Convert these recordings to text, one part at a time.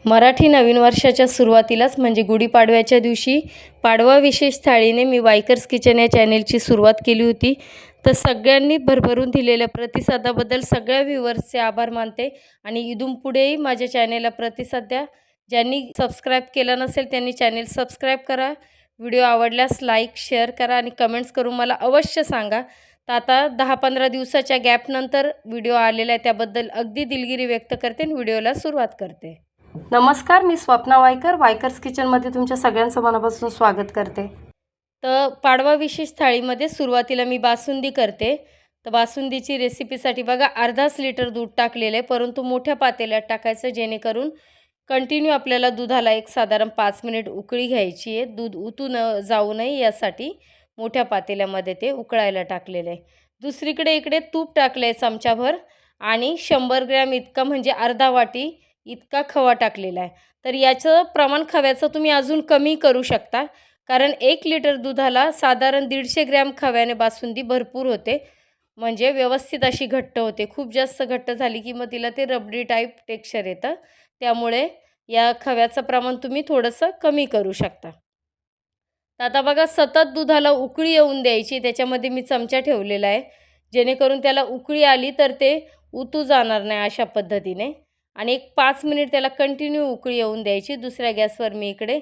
मराठी नवीन वर्षाच्या सुरुवातीलाच म्हणजे गुढीपाडव्याच्या दिवशी पाडवा विशेष थाळीने मी वायकर्स किचन या चॅनेलची सुरुवात केली होती. तर सगळ्यांनी भरभरून दिलेल्या प्रतिसादाबद्दल सगळ्या व्ह्यूअर्सचे आभार मानते आणि इथून पुढेही माझ्या चॅनेलला प्रतिसाद द्या. ज्यांनी सबस्क्राईब केलं नसेल त्यांनी चॅनेल सबस्क्राईब करा. व्हिडिओ आवडल्यास लाईक शेअर करा आणि कमेंट्स करून मला अवश्य सांगा. तर आता 10-15 दिवसाच्या गॅपनंतर व्हिडिओ आलेला आहे, त्याबद्दल अगदी दिलगिरी व्यक्त करते आणि व्हिडिओला सुरुवात करते. नमस्कार, मी स्वप्ना वायकर वायकर्स किचनमध्ये तुमच्या सगळ्यांचं मनापासून स्वागत करते. तर पाडवा विशेष थाळीमध्ये सुरुवातीला मी बासुंदी करते. तर बासुंदीची रेसिपीसाठी बघा अर्धाच लिटर दूध टाकलेलं आहे, परंतु मोठ्या पातेल्यात टाकायचं जेणेकरून कंटिन्यू आपल्याला दुधाला एक साधारण 5 मिनिट उकळी घ्यायची आहे. दूध उतू जाऊ नये यासाठी मोठ्या पातेल्यामध्ये ते उकळायला टाकलेलं आहे. दुसरीकडे इकडे तूप टाकलं आहे चमचाभर आणि 100 ग्रॅम इतका म्हणजे अर्धा वाटी इतका खवा टाकलेला आहे. तर याचं प्रमाण खव्याचं तुम्ही अजून कमी करू शकता, कारण 1 लिटर दुधाला साधारण 150 ग्रॅम खव्याने बासुंदी भरपूर होते, म्हणजे व्यवस्थित अशी घट्ट होते. खूप जास्त घट्ट झाली की मग तिला ते रबडी टाईप टेक्स्चर येतं. त्यामुळे या खव्याचं प्रमाण तुम्ही थोडंसं कमी करू शकता. तर आता बघा सतत दुधाला उकळी येऊन द्यायची. त्याच्यामध्ये मी चमचा ठेवलेला आहे, जेणेकरून त्याला उकळी आली तर ते उतू जाणार नाही अशा पद्धतीने. आणि एक 5 मिनिट त्याला कंटिन्यू उकळी येऊन द्यायची. दुसऱ्या गॅसवर मी इकडे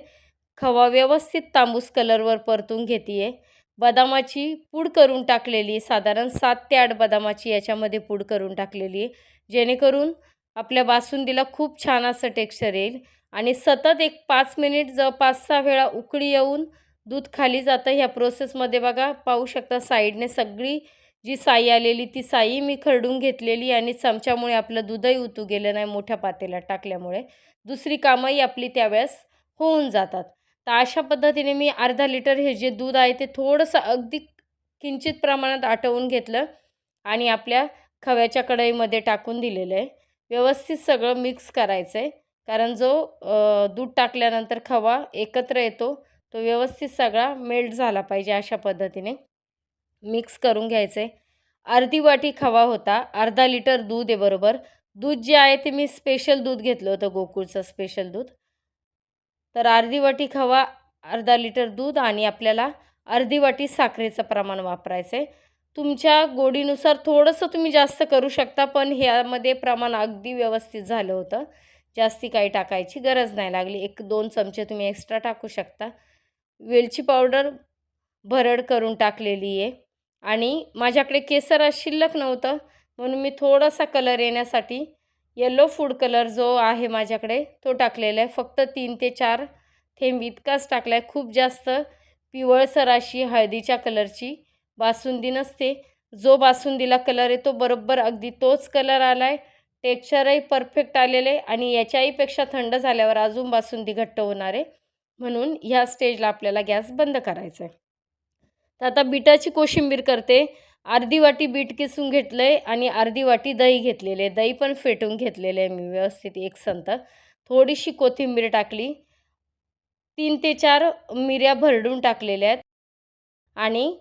खवा व्यवस्थित तांबूस कलरवर परतून घेते आहे. बदामाची पूड करून टाकलेली आहे, साधारण 7 ते 8 बदामाची याच्यामध्ये पूड करून टाकलेली आहे, जेणेकरून आपल्या बासुंदीला खूप छान असं टेक्स्चर येईल. आणि सतत एक 5 मिनिट 5-6 वेळा उकळी येऊन दूध खाली जातं. ह्या प्रोसेसमध्ये बघा पाहू शकता साईडने सगळी जी साई आलेली ती साई मी खरडून घेतलेली आणि चमच्यामुळे आपलं दूधही उतू गेलं नाही मोठ्या पातेल्यात टाकल्यामुळे. दुसरी कामंही आपली त्यावेळेस होऊन जातात. तर अशा पद्धतीने मी अर्धा लिटर हे जे दूध आहे ते थोडंसं अगदी किंचित प्रमाणात आटवून घेतलं आणि आपल्या खव्याच्या कढईमध्ये टाकून दिलेलं आहे. व्यवस्थित सगळं मिक्स करायचं आहे, कारण जो दूध टाकल्यानंतर खवा एकत्र येतो तो व्यवस्थित सगळा मेल्ट झाला पाहिजे. अशा पद्धतीने मिक्स करून घ्यायचं आहे. अर्धी वाटी खवा होता, अर्धा लिटर दूध आहे बरोबर. दूध जे आहे ते मी स्पेशल दूध घेतलं होतं, गोकुळचं स्पेशल दूध. तर अर्धी वाटी खवा, अर्धा लिटर दूध आणि आपल्याला अर्धी वाटी साखरेचं प्रमाण वापरायचं आहे. तुमच्या गोडीनुसार थोडंसं तुम्ही जास्त करू शकता, पण ह्यामध्ये प्रमाण अगदी व्यवस्थित झालं होतं. जास्ती काही टाकायची गरज नाही लागली. 1-2 चमचे तुम्ही एक्स्ट्रा टाकू शकता. वेलची पावडर भरड करून टाकलेली आहे आणि माझ्याकडे केसर शिल्लक नव्हतं, म्हणून मी थोडासा कलर येण्यासाठी येलो फूड कलर जो आहे माझ्याकडे तो टाकलेला आहे. फक्त 3 ते 4 थेंब इतकाच टाकला आहे. खूप जास्त पिवळसर अशी हळदीच्या कलरची बासुंदी नसते. जो बासुंदीला कलर येतो बरोबर अगदी तोच कलर आला आहे. टेक्स्चरही परफेक्ट आलेलं आहे आणि याच्याहीपेक्षा थंड झाल्यावर अजून बासुंदी घट्ट होणार आहे, म्हणून ह्या स्टेजला आपल्याला गॅस बंद करायचा आहे. तर आता बीटाची कोशिंबीर करते. अर्धी वाटी बीट किसून घेतलं आहे आणि अर्धी वाटी दही घेतलेले आहे. दही पण फेटून घेतलेलं आहे मी व्यवस्थित एकसंत. थोडीशी कोथिंबीर टाकली. 3 ते 4 मिऱ्या भरडून टाकलेल्या आहेत आणि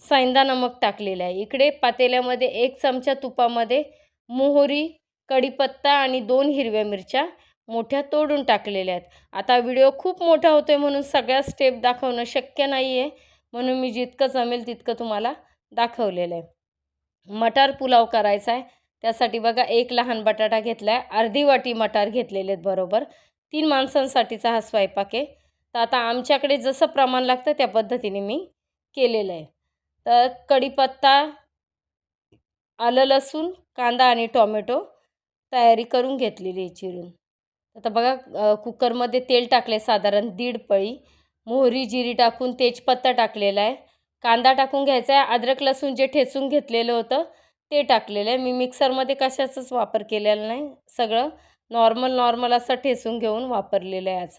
सैंदा नमक टाकलेलं आहे. इकडे पातेल्यामध्ये 1 चमचा तुपामध्ये मोहरी, कढीपत्ता आणि 2 हिरव्या मिरच्या मोठ्या तोडून टाकलेल्या आहेत. आता व्हिडिओ खूप मोठा होतो आहे म्हणून सगळ्या स्टेप दाखवणं शक्य नाही आहे, म्हणून मी जितकं जमेल तितकं तुम्हाला दाखवलेलं आहे. मटार पुलाव करायचा आहे. त्यासाठी बघा 1 लहान बटाटा घेतला आहे, अर्धी वाटी मटार घेतलेले आहेत बरोबर. 3 माणसांसाठीचा हा स्वयंपाक आहे. तर आता आमच्याकडे जसं प्रमाण लागतं त्या पद्धतीने मी केलेलं आहे. तर कढीपत्ता, आलं लसूण, कांदा आणि टोमॅटो तयारी करून घेतलेली आहे चिरून. आता बघा कुकरमध्ये तेल टाकले साधारण 1.5 पळी. मोहरी जिरी टाकून तेजपत्ता टाकलेला आहे. कांदा टाकून घ्यायचा आहे. अद्रक लसूण जे ठेचून घेतलेलं होतं ते टाकलेलं आहे. मी मिक्सरमध्ये कशाचाच वापर केलेला नाही. सगळं नॉर्मल असं ठेचून घेऊन वापरलेलं आहे आज.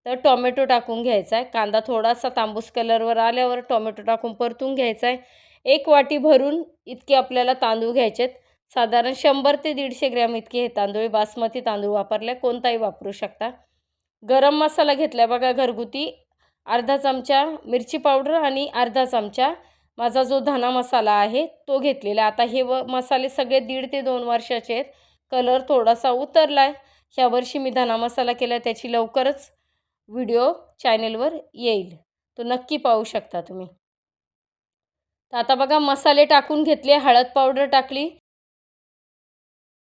तर टोमॅटो टाकून घ्यायचा आहे. कांदा थोडासा तांबूस कलरवर आल्यावर टोमॅटो टाकून परतून घ्यायचा आहे. 1 वाटी भरून इतके आपल्याला तांदूळ घ्यायचे आहेत. साधारण 100 ते 150 ग्रॅम इतके हे तांदूळ, बासमती तांदूळ वापरले, कोणताही वापरू शकता. गरम मसाला घेतला बघा घरगुती. अर्धा चमचा मिरची पावडर आणि अर्धा चमचा माझा जो धना मसाला आहे तो घेतलेला. आता हे मसाले सगळे 1.5 ते 2 वर्षाचे आहेत. कलर थोडासा उतरला आहे. ह्या वर्षी मी धना मसाला केला, त्याची लवकरच व्हिडिओ चॅनलवर येईल, तो नक्की पाहू शकता तुम्ही. तर आता बघा मसाले टाकून घेतले, हळद पावडर टाकली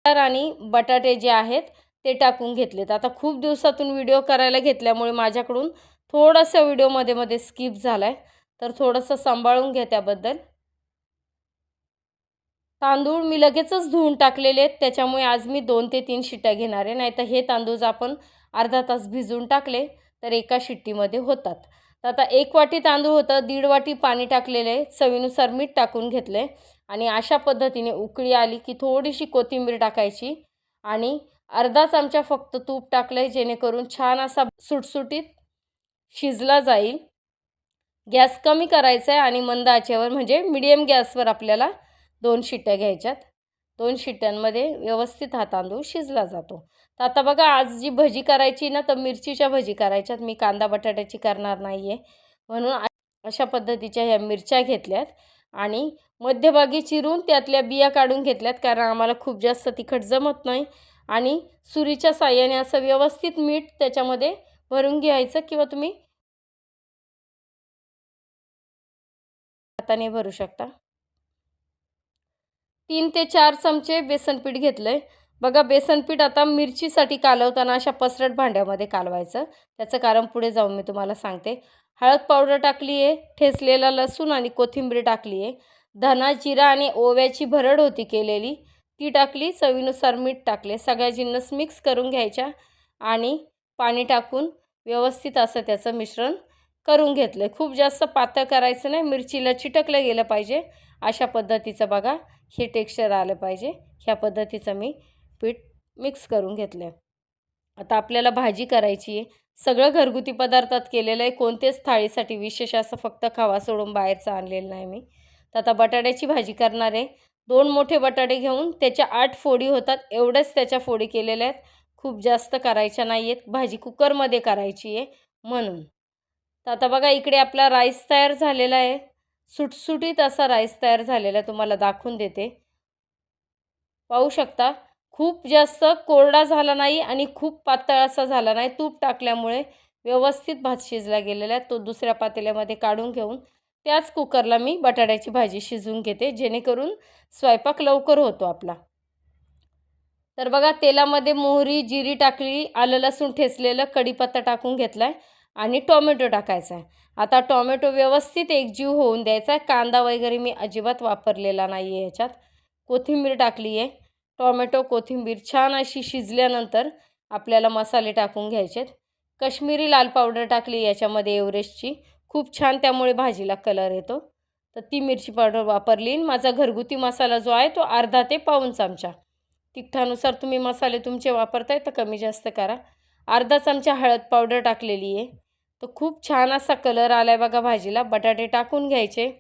आणि बटाटे जे आहेत ते टाकून घेतलेत. आता खूप दिवसातून व्हिडिओ करायला घेतल्यामुळे माझ्याकडून थोडासा व्हिडिओ मध्ये स्किप झालाय, तर थोडंसं सांभाळून घ्या त्याबद्दल. तांदूळ मी लगेचच धुवून टाकलेले आहेत, त्याच्यामुळे आज मी 2 ते 3 शिट्ट्या घेणार आहे. नाहीतर हे तांदूळ आपण अर्धा तास भिजवून टाकले तर एका शिट्टीमध्ये होतात. तर आता 1 वाटी तांदूळ होतं, 1.5 वाटी पाणी टाकलेले आहे, चवीनुसार मीठ टाकून घेतले आणि अशा पद्धतीने उकळी आली की थोडीशी कोथिंबीर टाकायची आणि अर्धा चमचा फक्त तूप टाकलं, जेणेकरून छान असा सुटसुटीत शिजला जाईल. गॅस कमी करायचा आहे आणि मंद आचेवर म्हणजे मीडियम गॅसवर आपल्याला 2 शिट्ट्या घ्यायच्यात. 2 शिट्ट्यांमध्ये व्यवस्थित हा तांदूळ शिजला जातो. तर आता बघा, आज जी भजी करायची ना, तर मिरचीच्या भजी करायच्यात. मी कांदा बटाट्याची करणार नाही आहे, म्हणून अशा पद्धतीच्या ह्या मिरच्या घेतल्यात आणि मध्यभागी चिरून त्यातल्या बिया काढून घेतल्यात, कारण आम्हाला खूप जास्त तिखट जमत नाही. आणि सुरीच्या साहाय्याने असं व्यवस्थित मीठ त्याच्यामध्ये भरून घ्यायचं किंवा तुम्ही हाताने भरू शकता. 3 ते 4 चमचे बेसन पीठ घेतलं आहे. बघा, बेसन पीठ आता मिरचीसाठी कालवताना अशा पसरट भांड्यामध्ये कालवायचं. त्याचं कारण पुढे जाऊन मी तुम्हाला सांगते. हळद पावडर टाकली आहे, ठेचलेला लसूण आणि कोथिंबीर टाकली आहे, धना जिरा आणि ओव्याची भरड होती केलेली ती टाकली, चवीनुसार मीठ टाकले. सगळ्या जिन्नस मिक्स करून घ्यायच्या आणि पाणी टाकून व्यवस्थित असं त्याचं मिश्रण करून घेतलं. खूप जास्त पातळ करायचं नाही, मिरचीला चिटकलं गेलं पाहिजे अशा पद्धतीचं बघा हे टेक्स्चर आलं पाहिजे. ह्या पद्धतीचं मी पीठ मिक्स करून घेतलं आहे. आता आपल्याला भाजी करायची आहे. सगळं घरगुती पदार्थात केलेलं आहे, कोणतेच थाळीसाठी विशेष असं फक्त खावा सोडून बाहेरचं आणलेलं नाही मी. तर आता बटाट्याची भाजी करणार आहे. 2 मोठे बटाटे घेऊन त्याच्या 8 फोडी होतात एवढ्याच त्याच्या फोडी केलेल्या आहेत, खूप जास्त करायच्या नाही आहेत. भाजी कुकरमध्ये करायची आहे म्हणून. तर आता बघा, इकडे आपला राईस तयार झालेला आहे. सुटसुटीत असा राईस तयार झालेला आहे, तुम्हाला दाखवून देते. पाहू शकता, खूप जास्त कोरडा झाला नाही आणि खूप पातळ असा झाला नाही. तूप टाकल्यामुळे व्यवस्थित भात शिजला गेलेला आहे. तो दुसऱ्या पातेल्यामध्ये काढून घेऊन त्याच कुकरला मी बटाट्याची भाजी शिजवून घेते, जेणेकरून स्वयंपाक लवकर होतो आपला. तर बघा, तेलामध्ये मोहरी जिरी टाकली, आलं लसूण ठेचलेलं, कढीपत्ता टाकून घेतला आहे आणि टोमॅटो टाकायचा आहे. आता टोमॅटो व्यवस्थित एकजीव होऊन द्यायचा आहे. कांदा वगैरे मी अजिबात वापरलेला नाही आहे याच्यात. कोथिंबीर टाकली आहे. टोमॅटो कोथिंबीर छान अशी शिजल्यानंतर आपल्याला मसाले टाकून घ्यायचे आहेत. कश्मीरी लाल पावडर टाकली याच्यामध्ये एव्हरेस्टची, खूप छान त्यामुळे भाजीला कलर येतो. तर ती मिरची पावडर वापरली. माझा घरगुती मसाला जो आहे तो अर्धा ते पाऊण चमचा. तिखटानुसार तुम्ही मसाले तुमचे वापरताय तर कमी जास्त करा. अर्धा चमचा हळद पावडर टाकलेली आहे. तर खूप छान असा कलर आला आहे बघा भाजीला. बटाटे टाकून घ्यायचे.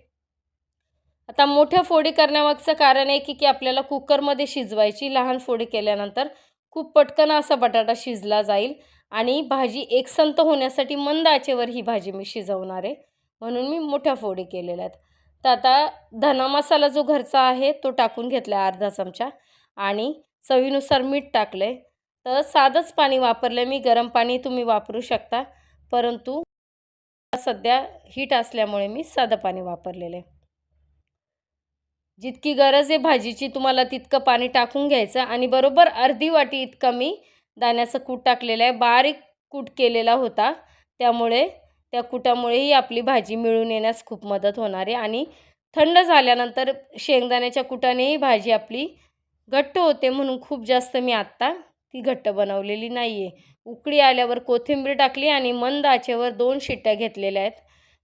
आता मोठ्या फोडी करण्यामागचं कारण आहे की आपल्याला कुकरमध्ये शिजवायची. लहान फोडी केल्यानंतर खूप पटकन असा बटाटा शिजला जाईल आणि भाजी एकसंत होण्यासाठी मंद आचेवर ही भाजी मी शिजवणार आहे, म्हणून मी मोठ्या फोडी केलेल्या आहेत. तर आता धना मसाला जो घरचा आहे तो टाकून घेतला आहे अर्धा चमचा आणि चवीनुसार मीठ टाकलं आहे. तर साधंच पाणी वापरलं आहे मी, गरम पाणी तुम्ही वापरू शकता, परंतु सध्या हीट असल्यामुळे मी साधं पाणी वापरलेलं आहे. जितकी गरज आहे भाजीची तुम्हाला तितकं पाणी टाकून घ्यायचं आणि बरोबर अर्धी वाटी इतकं मी दाण्याचं कूट टाकलेलं आहे. बारीक कूट केलेला होता, त्यामुळे त्या कुटामुळेही आपली भाजी मिळून येण्यास खूप मदत होणार आहे आणि थंड झाल्यानंतर शेंगदाण्याच्या कुटानेही भाजी आपली घट्ट होते, म्हणून खूप जास्त मी आत्ता ती घट्ट बनवलेली नाही आहे. उकळी आल्यावर कोथिंबीर टाकली आणि मंद आचेवर 2 शिट्ट्या घेतलेल्या आहेत.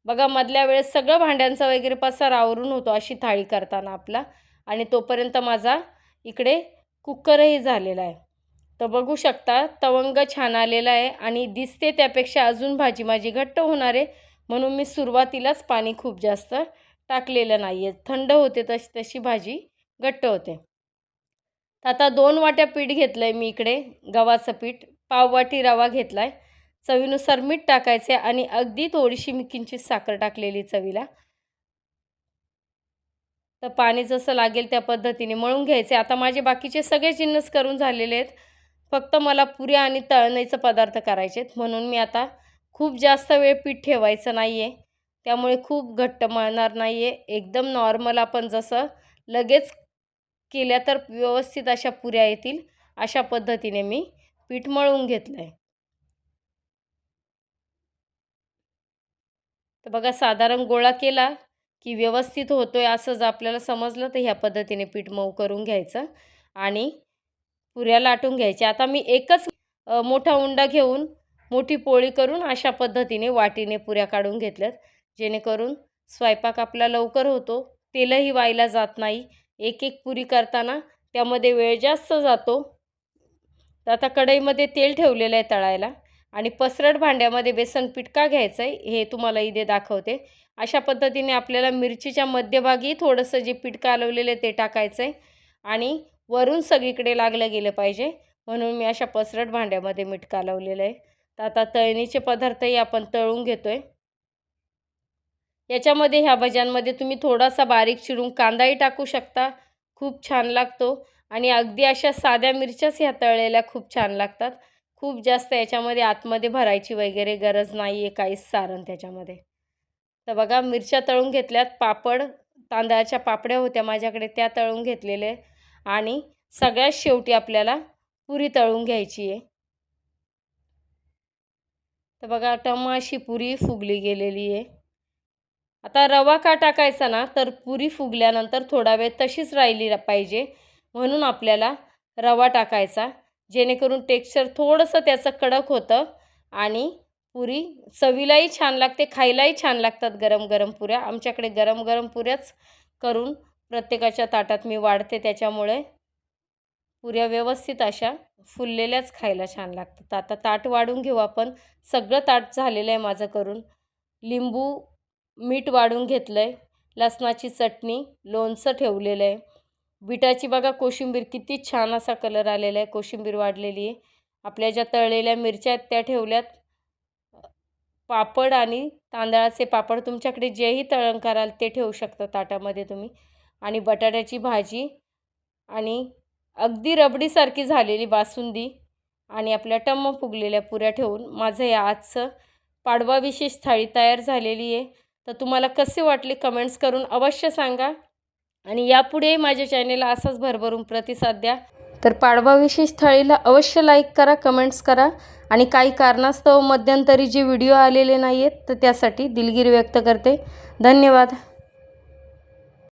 बघा, मधल्या वेळेस सगळं भांड्यांचा वगैरे पसारा आवरून होतो अशी थाळी करताना आपला, आणि तोपर्यंत माझा इकडे कुकरही झालेला आहे. तर बघू शकता, तवंग छान आलेला आहे आणि दिसते त्यापेक्षा अजून भाजी माझी घट्ट होणार आहे, म्हणून मी सुरुवातीलाच पाणी खूप जास्त टाकलेलं नाही आहे. थंड होते तशी तशी भाजी घट्ट होते. आता 2 वाट्या पीठ घेतलं आहे मी इकडे, गव्हाचं पीठ. पाव वाटी रवा घेतला आहे. चवीनुसार मीठ टाकायचे आणि अगदी थोडीशी मी किंचित साखर टाकलेली चवीला. तर पाणी जसं लागेल त्या पद्धतीने मळून घ्यायचे. आता माझे बाकीचे सगळे जिन्नस करून झालेले आहेत. फक्त मला पुऱ्या आणि तळणीचे पदार्थ करायचे आहेत, म्हणून मी आता खूप जास्त वेळ पीठ ठेवायचं नाही आहे, त्यामुळे खूप घट्ट मळणार नाही आहे. एकदम नॉर्मल आपण जसं लगेच केल्या तर व्यवस्थित अशा पुऱ्या येतील अशा पद्धतीने मी पीठ मळून घेतलं आहे. तर बघा साधारण गोळा केला की व्यवस्थित होतोय असं जर आपल्याला समजलं तर ह्या पद्धतीने पीठ मऊ करून घ्यायचं आणि पुऱ्या लाटून घ्यायच्या. आता मी एकच मोठा उंडा घेऊन मोठी पोळी करून अशा पद्धतीने वाटीने पुऱ्या काढून घेतल्यात, जेणेकरून स्वयंपाक आपला लवकर होतो, तेलही वाया जात नाही. एक एक पुरी करताना त्यामध्ये वेळ जास्त जातो. तर आता कढईमध्ये तेल ठेवलेलं आहे तळायला आणि पसरट भांड्यामध्ये बेसन पीठ का घ्यायचं आहे हे तुम्हाला इथे दाखवते. अशा पद्धतीने आपल्याला मिरचीच्या मध्यभागी थोडंसं जे पीठ कालवलेलं आहे ते टाकायचं आहे आणि वरून सगळीकडे लागलं गेलं पाहिजे, म्हणून मी अशा पसरट भांड्यामध्ये मीठ कालवलेलं आहे. तर आता तळणीचे पदार्थही आपण तळून घेतो आहे. याच्यामध्ये ह्या भज्यांमध्ये तुम्ही थोडासा बारीक चिरून कांदाही टाकू शकता, खूप छान लागतो. आणि अगदी अशा साध्या मिरच्याच ह्या तळलेल्या खूप छान लागतात. खूप जास्त याच्यामध्ये आतमध्ये भरायची वगैरे गरज नाही आहे काहीच सारण त्याच्यामध्ये. तर बघा मिरच्या तळून घेतल्यात. पापड तांदळाच्या पापड्या होत्या माझ्याकडे त्या तळून घेतलेल्या आणि सगळ्यात शेवटी आपल्याला पुरी तळून घ्यायची आहे. तर बघा अशी पुरी फुगली गेलेली आहे. आता रवा का टाकायचा ना, तर पुरी फुगल्यानंतर थोडा वेळ तशीच राहिली पाहिजे, म्हणून आपल्याला रवा टाकायचा, जेणेकरून टेक्स्चर थोडंसं त्याचं कडक होतं आणि पुरी चवीलाही छान लागते, खायलाही छान लागतात गरम गरम पुऱ्या. आमच्याकडे गरम गरम पुऱ्याच करून प्रत्येकाच्या ताटात मी वाढते, त्याच्यामुळे पुऱ्या व्यवस्थित अशा फुललेल्याच खायला छान लागतात. आता ताट वाढून घेऊ आपण. सगळं ताट झालेलं आहे माझं करून. लिंबू मीठ वाढून घेतलं आहे, लसणाची चटणी, लोणचं ठेवलेलं आहे, बीटाची बघा कोशिंबीर किती छान असा कलर आलेला आहे, कोशिंबीर वाढलेली आहे. आपल्या ज्या तळलेल्या मिरच्या आहेत त्या ठेवल्यात. पापड आणि तांदळाचे पापड तुमच्याकडे जेही तळण कराल ते ठेवू शकता ताटामध्ये तुम्ही. आणि बटाट्याची भाजी आणि अगदी रबडीसारखी झालेली बासुंदी आणि आपल्या टम्म फुगलेल्या पुऱ्या ठेवून माझं या आजचं पाडवा विशेष थाळी तयार झालेली आहे. तर तुम्हाला कसे वाटले कमेंट्स करून अवश्य सांगा आणि यापुढे माझ्या चॅनेलला असाच भरभरून प्रतिसाद द्या. तर पाडवा विशेष थाळीला अवश्य लाईक करा, कमेंट्स करा आणि काही कारणास्तव मध्यंतरी जे व्हिडिओ आलेले नाही आहेत तर त्यासाठी दिलगिरी व्यक्त करते. धन्यवाद.